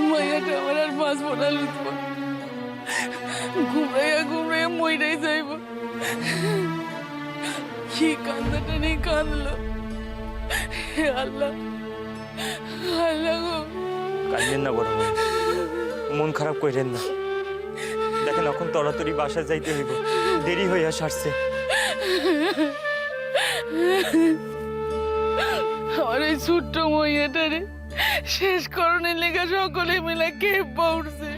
মাইয়াটা আমার আর বাঁচবো না লুৎফর, ঘুমরাইয়া ঘুমরাইয়া মইরাই যাইব। কি কান্দাটা নেই কাঁদলো, হে আল্লাহ, আল্লাহ গো। কাঁদেন না বড় ভাই, মন খারাপ করেন না। দেখেন এখন তড়াতাড়ি বাসা যাইতে হইব, দেরি হইয়া সারছে। আমার এই ছোট্ট মইয়াটারে শেষ করণের লেগে সকলে মিলে কে পড়ছে।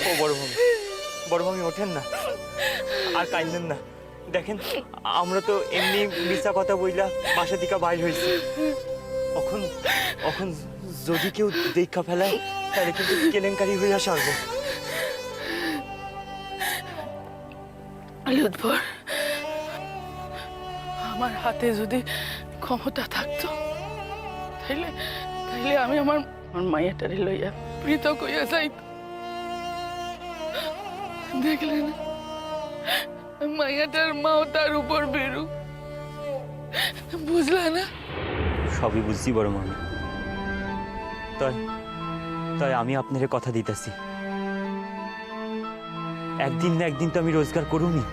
ও বড় ভাবি ওঠেন না, আর কাঁদেন না। দেখেন আমরা তো এমনি মিথ্যা কথা বইলা বাসা থেকে বাইর হয়েছি। এখন যদি কেউ দেখা ফেলায় তাহলে কিন্তু কেলেঙ্কারি হইয়া সারব। লুৎফর, আমার হাতে যদি ক্ষমতা থাকতো তাইলে আমি আমার মাইয়াটারে লইয়া পৃথক হইয়া যাইত। দেখলে না, মাইয়াটার মাও তার উপর বেরু, বুঝলা না? সবই বুঝছি বড় মামি। তাই আমি আপনার কথা দিতেছি, একদিন না একদিন তো আমি রোজগার করুনি।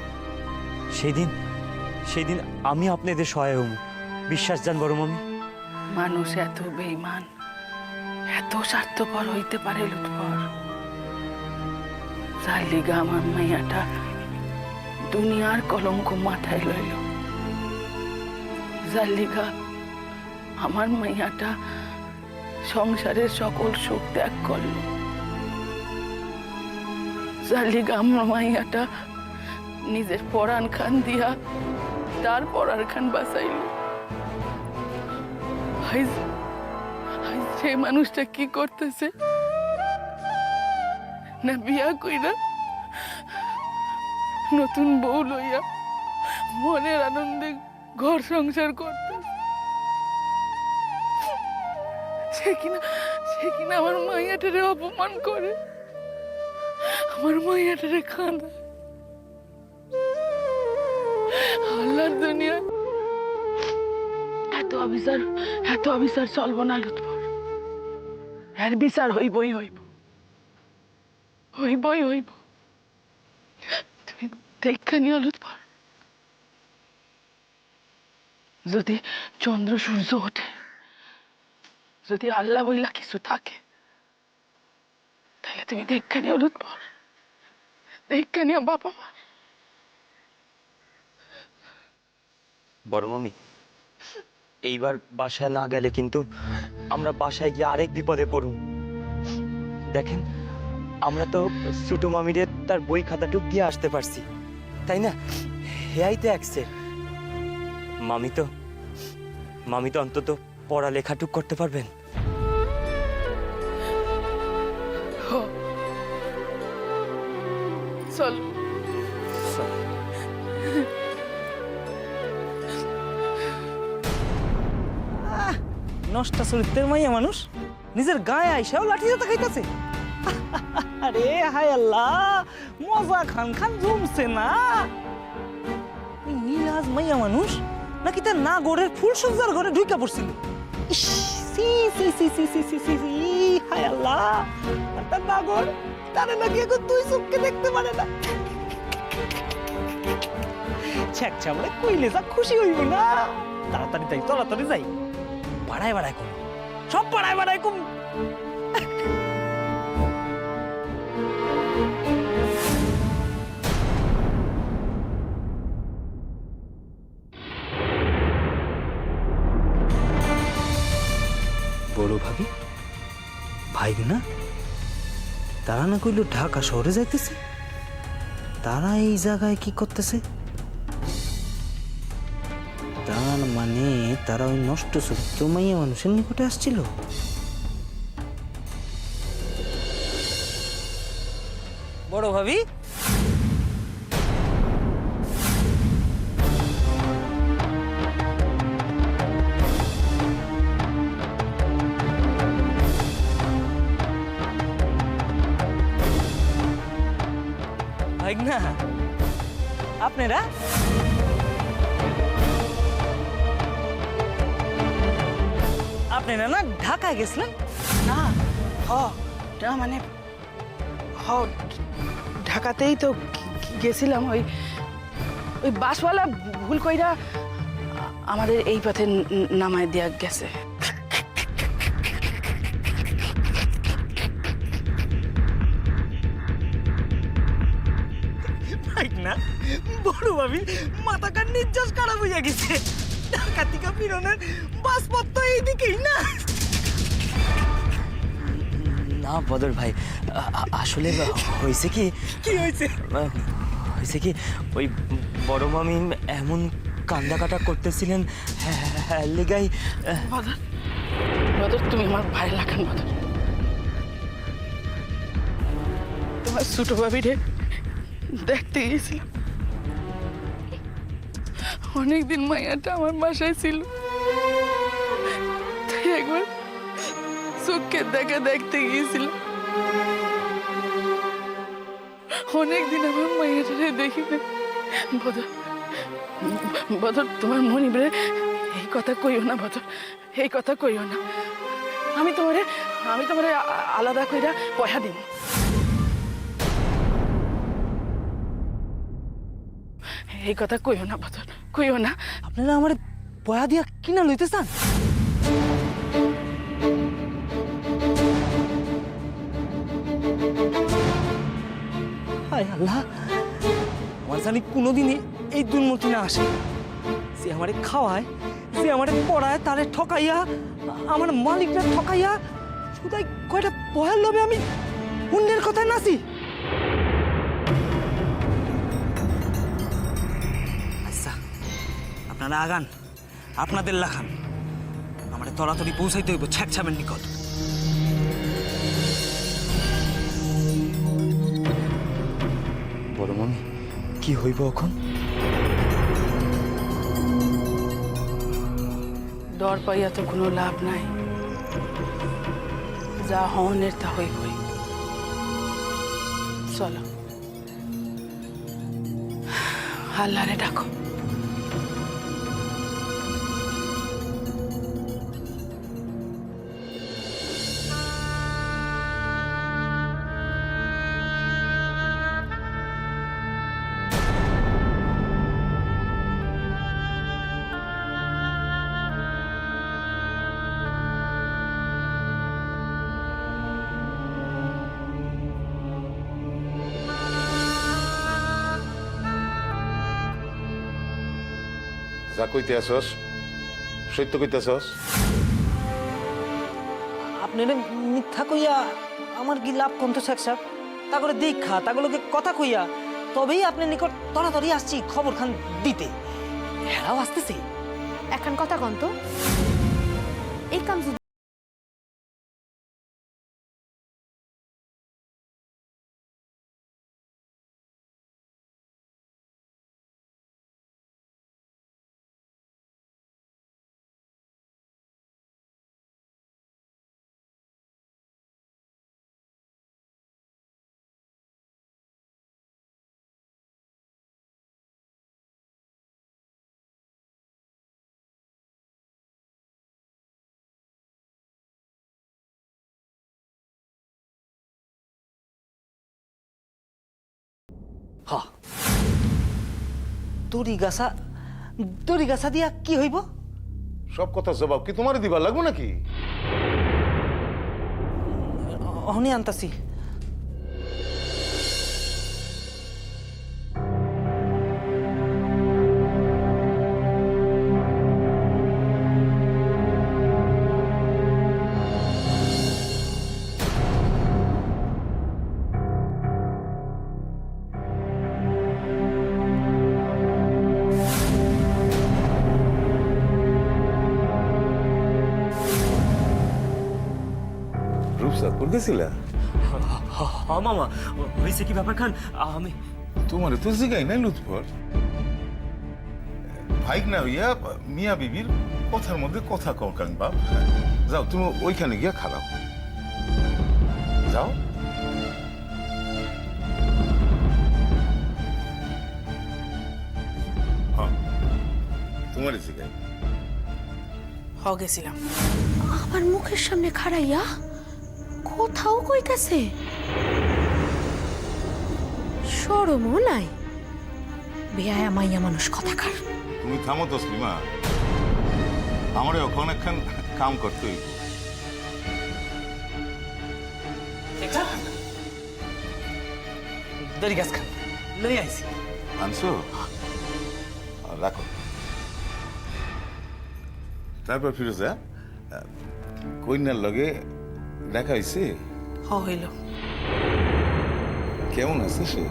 সেদিন আমি আপনাদের সহায় হব, বিশ্বাস জান বড় মামি। মানুষ এত বেঈমান, এত স্বার্থপর হইতে পারে লুৎফর, যার লিগা আমার মাইয়াটা দুনিয়ার কলঙ্ক মাথায় লইল, যার লিগা আমার মাইয়াটা সংসারের সকল সুখ ত্যাগ করল, যার লিগা আমার মাইয়াটা নিজের পরাণ খান দিয়া তার পরার খান বাঁচাইল। সেই মানুষটা কি করতেছে? না বিয়া কইরা নতুন বউ লইয়া মনের আনন্দে ঘর সংসার করতে, সে কিনা আমার মাইয়াটারে অপমান করে, আমার মাইয়াটারে কাঁদা। আল্লাহর দুনিয়া এত অবিচার চলবো না লুৎফর, এর বিচার হইবই হইব। তুমি দেখা নিও লুৎফর, যদি চন্দ্র সূর্য ওঠে, যদি আল্লাহ বইলা কিছু থাকে, তাহলে তুমি দেখা নিও লুৎফর, দেখা নিও বাবা মা। বড় মামি, এইবার বাসায় না গেলে কিন্তু আমরা বাসায় গিয়ে আরেক বিপদে পড়ব। দেখেন আমরা তো ছোট মামিরে তার বই খাতাটুক দিয়ে আসতে পারছি, তাই না? হেয়াই তো একসে। মামি তো অন্তত পড়ালেখাটুক করতে পারবেন। চল নষ্ট চরিত্রের মাইয়া মানুষ নিজের গায়ে আইসাও লাঠি হাতে খাইতেছে। আরে হায় আল্লাহ, মজা খান জমছে না। নীলাজ মাইয়া মানুষ নাকি তার না গোড়ের ফুল সজ্জার ঘরে ঢুকা পড়ছিল। হায় আল্লাহ, তার নাগর তারে নাকি এখন তুই চোখকে দেখতে পারে না। ছ্যাঁকছা বলে কইলে যা খুশি হইব না। তাড়াতাড়ি যাই, বাড়ায় কম, সব বাড়ায় কম। বড় ভাই না তারা না কইল ঢাকা শহরে যাইতেছে, তারা এই জায়গায় কি করতেছে? তার মানে তারা ওই নষ্ট চরিত্র মাইয়া মানুষের নিকটে আসছিল। বড় ভাবি, আপনারা? আপনারা না ঢাকায় গেছিলেন? না হ না মানে হ ঢাকাতেই তো গেছিলাম। ওই ওই বাসওয়ালা ভুল কইরা আমাদের এই পথে নামায় দেয়া গেছে। না বড় ভাবি মাথা কান নির্যাস খারাপ হইয়া গেছে। ঢাকা থেকে ফিরনের বাসপথ তো এইদিকেই না। না বদর ভাই, আসলে হয়েছে কি হয়েছে? হয়েছে কি ওই বড় মামি এমন কান্দা করতেছিলেন, লিগাই। বদর বদর তুমি আমার ভাই লাগান। বদর তোমার ছোট ভাবিরে দেখতে গেছিলাম। অনেকদিন মাইয়াটা আমার বাসায় ছিল, তাই একবার চোখের দেখা দেখতে গিয়েছিলাম। অনেকদিন আমার মাইয়াটারে দেখি না। বদর বদর তোমার মনিবরে এই কথা কইও না। বদর এই কথা কইও না। আমি তোমারে আলাদা কইরা পয়সা দিব। এই কথা কইও না বদর, কইও না। আপনারা আমার পয়া দিয়া কিনা লইতে চান? হায় আল্লাহ, আমার জানি কোনোদিনই এই দুর্মতি না আসে। যে আমারে খাওয়ায়, যে আমারে পড়ায়, তারে ঠকাইয়া, আমার মালিকরা ঠকাইয়া শুধাই কয়টা পয়ার লোভে আমি অন্যের কথায় নাচি। আচ্ছা, আপনারা আগান, আপনাদের লাখান। আমাদের তড়াতাড়ি পৌঁছাইতে হইব ছ্যাকছামের নিকট। বড় মামি কি হইব এখন? ডর পাইয়া তো কোনো লাভ নাই। যা হনের তা হইবই। চলো আল্লাহরে ডাকো। যা কইতে আসস সত্য কইতেছস? আপনারা মিথ্যা কইয়া আমার কি লাভ কন্ত সাহেব? তা করে দীক্ষা তাগুলোকে কথা কইয়া তবেই আপনার নিকট তাড়াতাড়ি আসছি খবর খান দিতে। হেরাও আসতেছে। এখন কথা কন্ত এই কাম যদি হ্যাঁ, দড়ি গাছা দিয়া কি হইব? সব কথা জবাব কি তোমার দিবার লাগবো নাকি? অহনি আনতাছি। রূপসাদপুর গেছিলা? হ্যাঁ মামা, হয়েছে কি ব্যাপার খান? আমি তোমার তো জিগাই নাই লুৎফর। ভাইক না হইয়া মিয়া বিবির কথার মধ্যে কথা কও কাং বাপ। যাও তুমি ওইখানে গিয়া খারাপ যাও। তোমার জিগাই গেছিলাম। আমার মুখের সামনে খাড়াইয়া কোথাও কইতাছে, শরমও নাই। বেয়ায়া মাইয়া মানুষ কথাকার। তুমি থামো তসলিমা, আমার এখন একখান কাম করতে হইব। দড়ি গাছ খান লই আইছি। আনছো? রাখো। তারপর ফিরোজা, কন্যার লগে দেখা হয়েছে? হইল। কেমন আছে সে?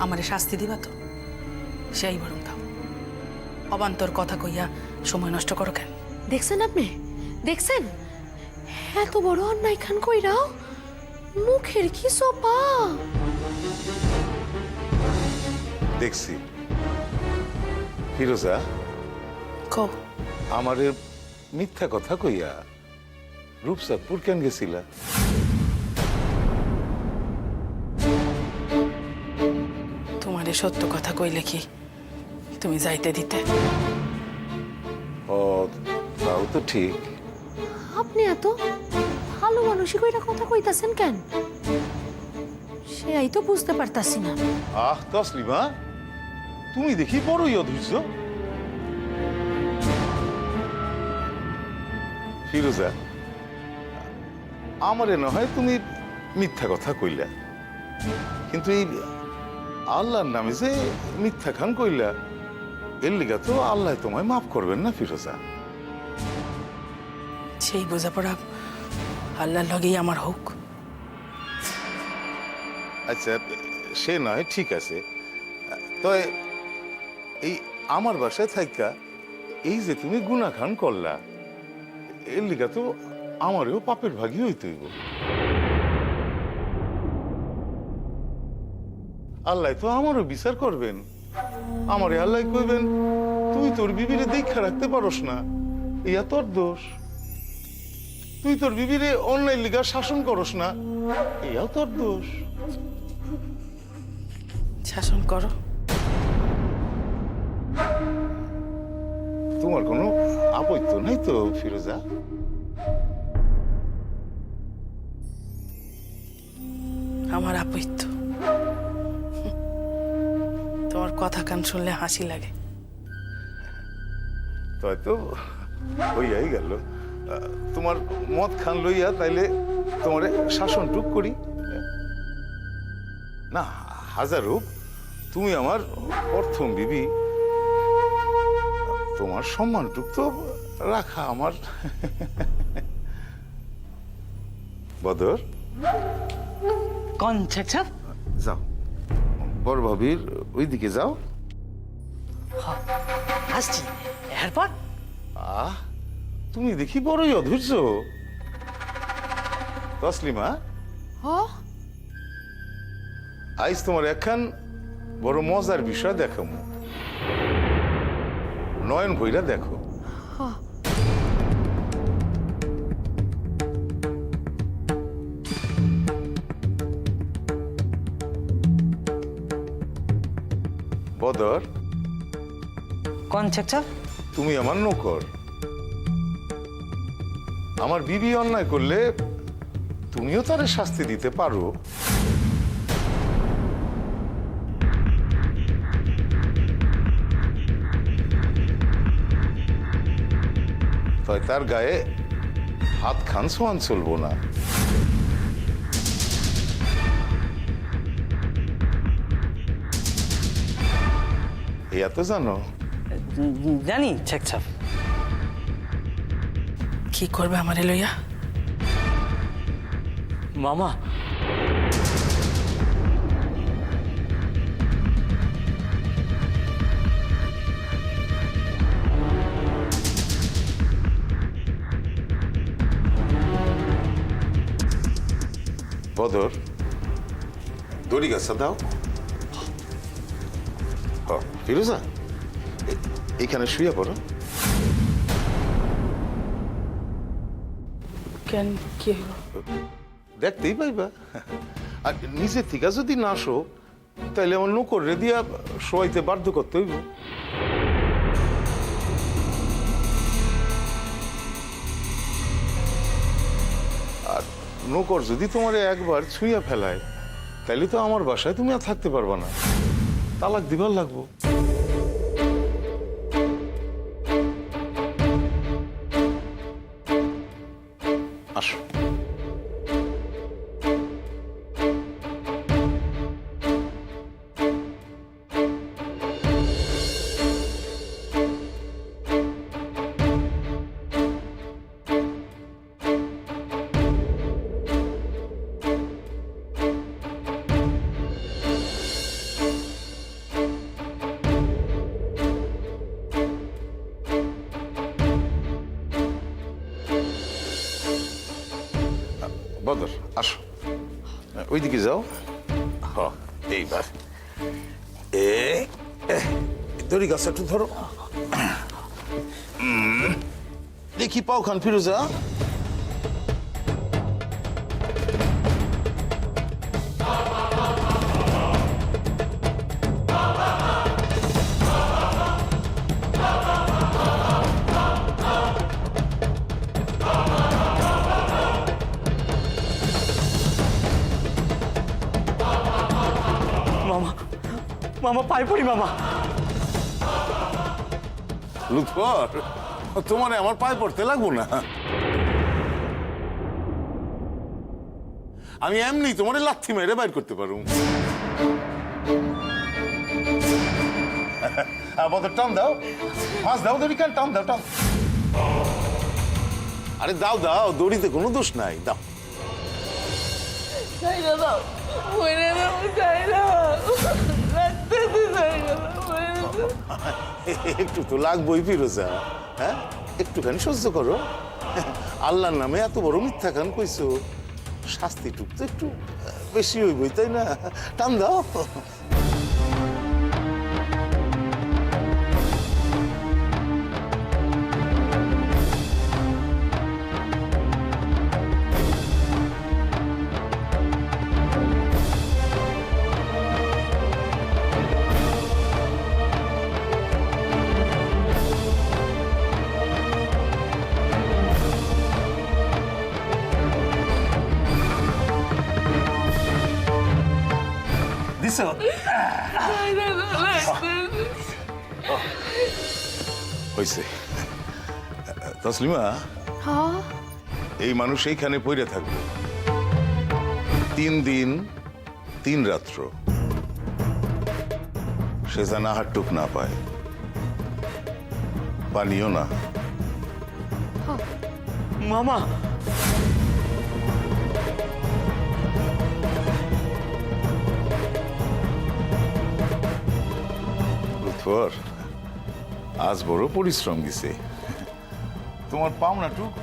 আমারে শাস্তি দিবা তো? সেই বরং দাও। অবান্তর কথা কইয়া সময় নষ্ট করো কেন? দেখছেন আপনি, দেখছেন এত বড় অন্যায় খান কইরাও মুখের কি সোপা। দেখছি। ফিরোজা, কও। আমারে মিথ্যা কথা কইয়া রূপসাদপুর কেন গেছিলা? তোমারে সত্য কথা কইলে কি তুমি যাইতে দিতে? ও, তাও তো ঠিক। আপনি এত ভালো মানুষই কইরা কথা কইতাছেন কেন? সেই তো বুঝতে পারতাছি না। আহ তসলিমা, তুমি দেখি বড়ই অধৈর্য। ফিরোজা, আমারে না হয় তুমি মিথ্যা কথা কইলা, কিন্তু এই আল্লাহর নামে যে মিথ্যা খান কইলা, এর লিগা তো আল্লাহ তোমায় মাফ করবেন না ফিরোজা। সেই বোঝাপড়া আল্লাহর লগেই আমার হোক। আচ্ছা, সে নয়, ঠিক আছে। তো এই আমার বাসায় থাইকা এই যে তুমি গুনাহ খান করলা, এর লিগা তো আমারও পাপের ভাগই হইতে হইব। আল্লাহ তো আমারও বিচার করবেন। আমারে আল্লাহ কইবেন, তুই তোর বিবিরে দেখা রাখতে পারস না, ইয়া তোর দোষ। তুই তোর বিবিরে অন্যায় লিগা শাসন করস না, ইয়া তোর দোষ। শাসন করো। তোমার কোনো আপত্তি নাই তো ফিরোজা? আমার আপত্য। তোমার কথা কান শুনলে হাসি লাগে। তাই তো হইয়াই গেল। তোমার মদ খান লইয়া তাইলে তোমারে শাসন টুক করি না? হাজার হোক, তুমি আমার প্রথম বিবি, তোমার সম্মানটুক তো রাখা আমার। বদর, কোন ছেকছাপ? যাও বড় ভাবির ওইদিকে যাও। আসছি। এরপর আহ, তুমি দেখি বড়ই অধৈর্য। তসলিমা, হ, আইজ তোমার একখান বড় মজার বিষয় দেখামু। নয়ন ভৈরা দেখো। বদর, কোন ছেকছাপ? তুমি আমার নৌকর। আমার বিবি অন্যায় করলে তুমিও তারে শাস্তি দিতে পারো। তাই তার গায়ে হাত খান সোয়ান চলবো না। এ তো জানো? জানি ছেকছাপ। কি করবে আমারে লইয়া? মামা, বদর, দড়ি গাছা দাও। ফিরোজা, এখানে শুয়ে পড়ো। কেন, কি হইব? দেখতেই পাইবা। আর নিজের থেকে যদি না শো, তাহলে আমার নৌকর রে দিয়া শোয়াইতে বাধ্য করতে হইব। নৌকর যদি তোমারে একবার ছুঁয়া ফেলায় তাহলে তো আমার বাসায় তুমি আর থাকতে পারবা না, তালাক দিবার লাগবো। আসো। বদর আসো, ওইদিকে যাও। এইবার দড়ি গাছ একটু ধরো, দেখি পাও খান ফিরোজা। মামা মামা পায়ে পড়ি মামা। লুৎফর, তোমারে আমার পায়ে পড়তে লাগবো না, আমি এমনি তোমারে লাথি মেরে বাইর করতে পারবো। বদর টান দাও, মাছ দাও, দড়ি কান টান দাও, টান। আরে দাও দাও, দড়িতে কোনো দোষ নাই, দাও। একটু তো লাগবোই ফিরোজা, হ্যাঁ একটুখানি সহ্য করো। আল্লাহর নামে এত বড় মিথ্যা খান কইছো, শাস্তি টুক তো একটু বেশি হইবই, তাই না? টান দাও। হয়েছে তসলিমা, এই মানুষ এইখানে পড়ে থাকবে 3 দিন 3 রাত্র, সে যেন আহার টুক না পায়, পানিও না। মামা লুৎফর, আজ বড় পরিশ্রম দিছে, তোমার পাওনাটুক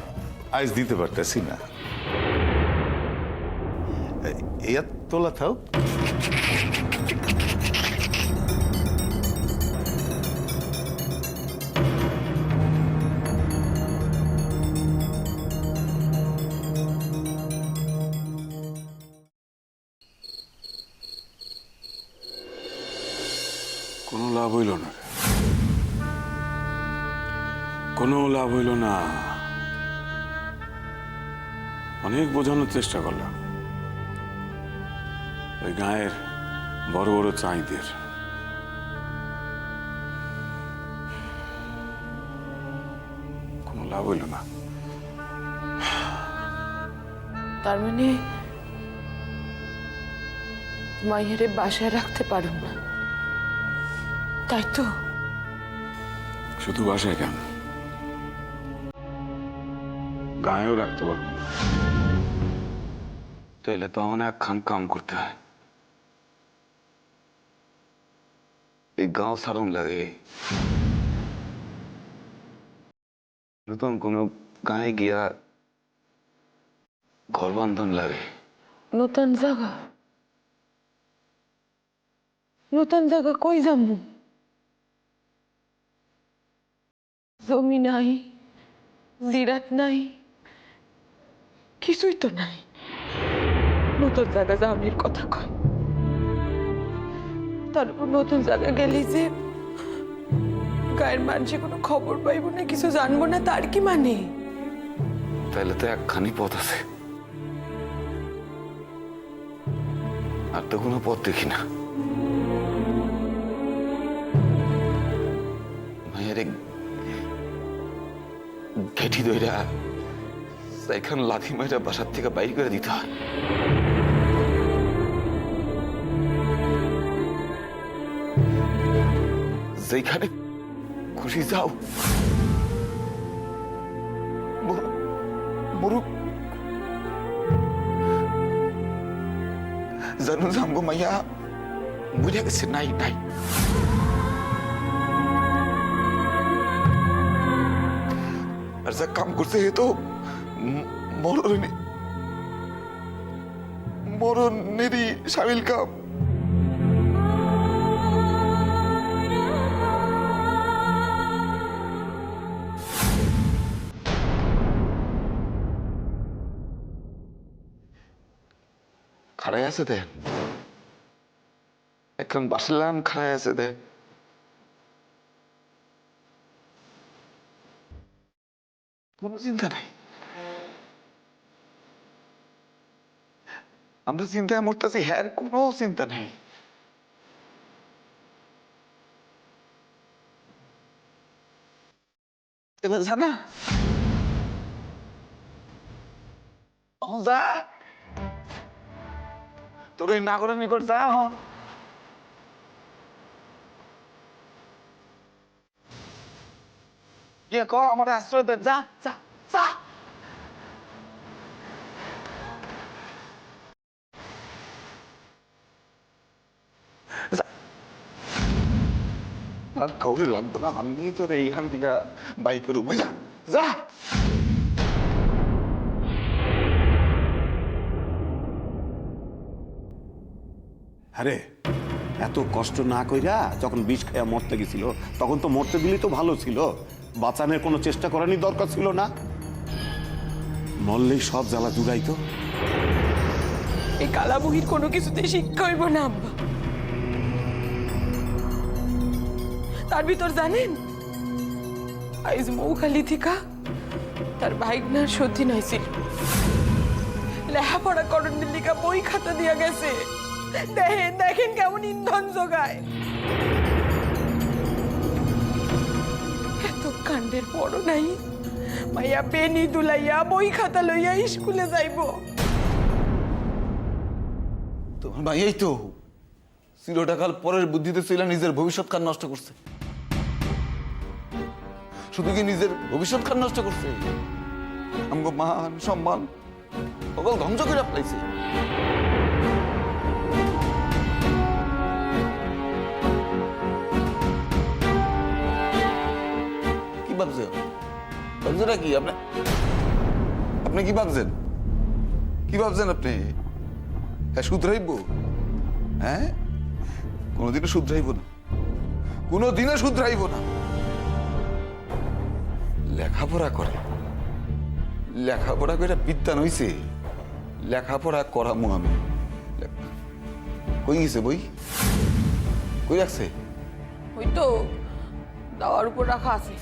আজ দিতে পারতেছি না। এত তোলা থাও। কোনো লাভ হইল না, কোনো লাভ হইল না। অনেক বোঝানোর চেষ্টা করলাম ওই গায়ের বড় বড় চাইদের, কোনো লাভ হইল না। তার মানে মাইয়ারে বাসায় রাখতে পারো না, তাই তো? শুধু বাসায় কেন, গায়েও রাখতে পারবো না। তাইলে তো অনেক খান কাম করতে হয়, এই গাঁও সারণ লাগে। নতুন কোনো গায়ে গিয়া ঘর বান্ধন লাগে। নতুন জায়গা কই যাবো? জমি নাই, জিরাত নাই, কিছুই তো নাই। নতুন জায়গা যাওয়ার কথা কয়, তারপর নতুন জায়গা গেলি যে গায়ের মানুষে কোনো খবর পাইব না, কিছু জানবো না, তার কি মানে? তাহলে তো একখানি পথ আছে, আর তো কোনো পথ দেখি না। মায়েরে ঘেটি দইরা এখন লাথি মাইরা বাসার থেকে বাইর করে দিতে হয়। যেখানে খুশি যাও, মরুক জানো জানবো মাইয়া বুঝে গেছে। নাই নাই, আর যা কাম করছে এ তো মরণেরই সামিল কাম। খাড়াই আছে দেন, এখন বাসলাম খাড়াই আছে দেন। কোনো চিন্তা নাই, আমরা চিন্তায় মরতেছি, হ্যাঁ কোনো চিন্তা নেই। এবার জানা যা তোর এই নাগরের নিকট যা হন। গিয়ে ক আমার আশ্রয় দেন, যা যা যা। আর কাউরে লাগতো না, আমি তোর এইখান থেকে বাইকের উপরে যা। আরে এত কষ্ট না কইরা যখন বিষ খাইয়া মরতে গেছিল তখন তো মরতে দিলি তো ভালো ছিল, বাঁচানোর কোনো চেষ্টা করারই দরকার ছিল না। মরলেই সব জ্বালা জুড়াইতো। এই কালাবুহির কোনো কিছুতে শিক্ষা হইব না আব্বা। তার ভিতর জানেন আইজ মৌখালি থিকা তার ভাইগনার সত্যি নাইছিল, লেখাপড়া করণের লিগা বই খাতা দিয়া গেছে। দেখেন দেখেন কেমন ইন্ধন যোগায়। এত কাণ্ডের পরও নাই মাইয়া পেনি দুলাইয়া বই খাতা লইয়া স্কুলে যাইব। তোমার ভাই এই তো চিরটাকাল পরের বুদ্ধিতে ছিল, নিজের ভবিষ্যৎ খান নষ্ট করছে। শুধু কি নিজের ভবিষ্যৎ খান নষ্ট করছে, আমগো মান সম্মান সকল ধ্বংস করে ফেলাইছে। কি ভাবছেন? ভাবছেন কি আপনি? আপনি কি ভাবছেন? কি ভাবছেন আপনি? হ্যাঁ শুধরাইব? হ্যাঁ কোনোদিনও শুধরাইব না, কোনোদিনও শুধরাইব না। লেখাপড়া করে, লেখাপড়া করে বিদ্যান হইছে, লেখাপড়া করামু আমি। কই গেছে বই? কই রাখছে? ওই তো দাওয়ার উপর রাখা আছে।